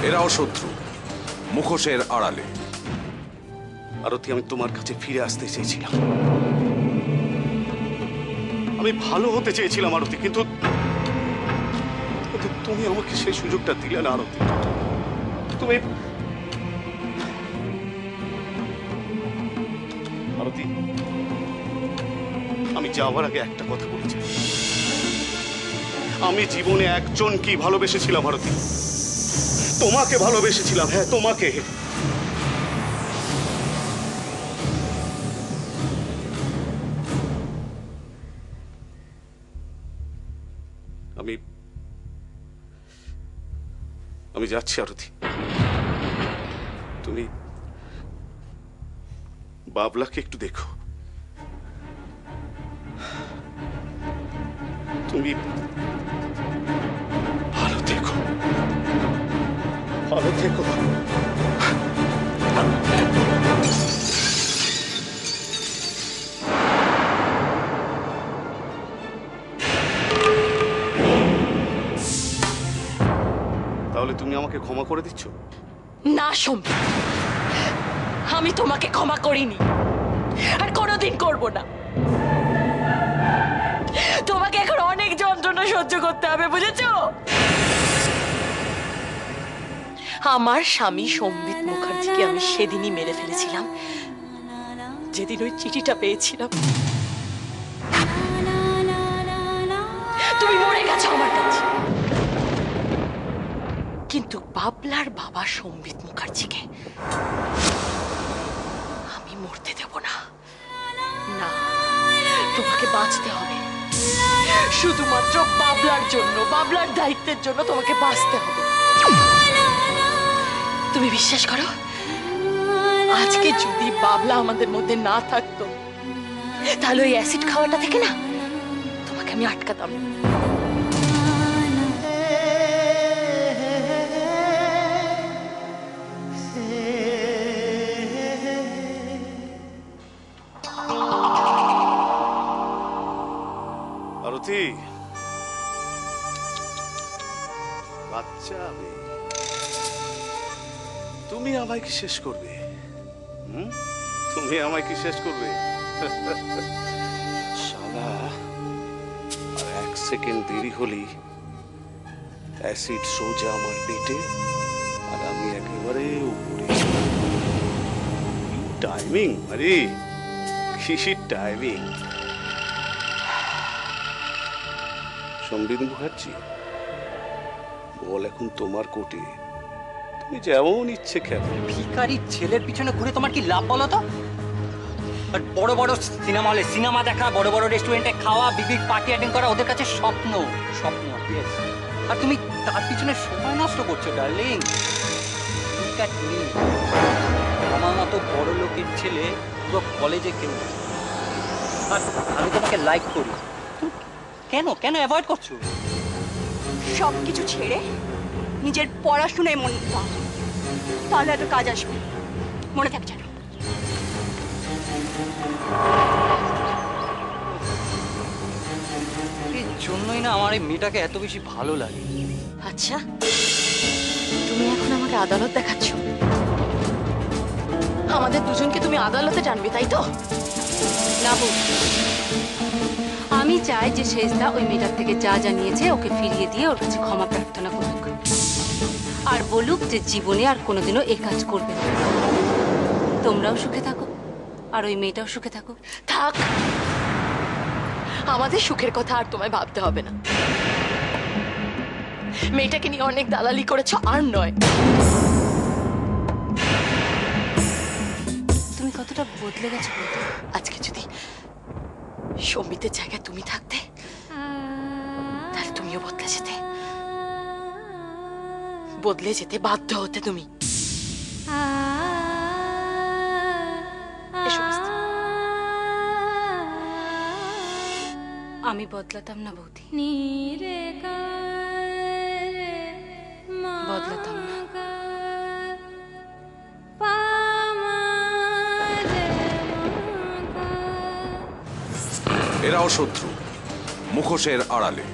এরাও শত্রু, মুখোশের আড়ালে। আরতি, আমি তোমার কাছে ফিরে আসতে চেয়েছিলাম, আমি ভালো হতে চেয়েছিলাম আরতি, কিন্তু তুমি আমাকে সেই সুযোগটা দিলে না আরতি। তুমি আরতি, আমি যাওয়ার আগে একটা কথা বলেছি, আমি জীবনে একজনকেই ভালোবেসেছিলাম আরতি, তোমাকে ভালোবেসেছিলাম। হ্যাঁ, তোমাকে। আমি যাচ্ছি আরতি, তুমি বাবলাকে একটু দেখো, তুমি ভালো থেকো, ভালো থেকো। তাহলে তুমি আমাকে ক্ষমা করে দিচ্ছ? না সম্ভব, আমি তোমাকে ক্ষমা করিনি আর কোনোদিন করব না। তোমাকে এখন অনেক যন্ত্রণা সহ্য করতে হবে, বুঝেছো? আমার স্বামী সম্বিত মুখার্জিকে আমি সেদিনই মেরে ফেলেছিলাম, যেদিন ওই চিঠিটা পেয়েছিলাম। তুমি মরে গেছো আমার কাছে, কিন্তু বাবলার বাবা সম্বিত মুখার্জিকে আমি মরতে দেব না। না, তোমাকে বাঁচতে হবে, শুধুমাত্র বাবলার জন্য, বাবলার দায়িত্বের জন্য তোমাকে বাঁচতে হবে। তুমি বিশ্বাস করো, আজকে যদি বাবলা আমাদের মধ্যে না থাকতো, তাহলে ওই অ্যাসিড খাওয়াটা থেকে না তোমাকে আমি আটকাতাম। আরতি, বাচ্চা আমি, তুমি আমায় কি শেষ করবে? তুমি আমায় কি শেষ করবে? শালা, আর এক সেকেন্ড দেরি হলেই অ্যাসিড সোজা আমার পেটে, আর আমি একেবারে উপরে। টাইমিং, আরে কি টাইমিং! সম্বিত মুখার্জি, বল এখন তোমার কোর্টে, তুমি যেমন ইচ্ছে খেলো। ভিখারির ছেলের পিছনে ঘুরে তোমার কি লাভ বলো তো? আর বড় বড় সিনেমা হলে সিনেমা দেখা, বড় বড় রেস্টুরেন্টে খাওয়া, বিগ বিগ পার্টি অ্যাটেন্ড করা ওদের কাছে স্বপ্ন, স্বপ্ন। আর তুমি তার পিছনে সময় নষ্ট করছো ডার্লিং। লুক অ্যাট মি, আমার মতো বড় লোকের ছেলে পুরো কলেজে কেউ, আর আমি তোমাকে লাইক করি। কেন কেন অ্যাভয়েড করছো? সবকিছু ছেড়ে নিজের পড়াশোনায় মন দাও, তাহলে এত কাজ আসবে, মনে থাকে জানো। এর জন্যই না আমার এই মেয়েটাকে এত বেশি ভালো লাগে। আচ্ছা, তুমি এখন আমাকে আদালত দেখাচ্ছ? আমাদের দুজনকে তুমি আদালতে টানবে, তাই তো? না বউ, আমি চাই যে শেষদা ওই মেয়েটার থেকে যা জানিয়েছে ওকে ফিরিয়ে দিয়ে ওর কাছে ক্ষমা প্রার্থনা করুক, আর বলুক যে জীবনে আর কোনোদিনও এই কাজ করবে না। তোমরাও সুখে থাকো আর ওই মেয়েটাও সুখে থাকো। থাক, আমাদের সুখের কথা আর তোমায় ভাবতে হবে না। মেয়েটাকে নিয়ে অনেক দালালি করেছো, আর নয়। তুমি কতটা বদলে গেছো বলতে। আজকে যদি সম্বিতের জায়গায় তুমি থাকতে, তাহলে তুমিও বদলে যেতে, বদলে যেতে বাধ্য হতে তুমি। আমি বদলাতাম না বৌদি, বদলাতাম না। এরাও শত্রু, মুখোশের আড়ালে।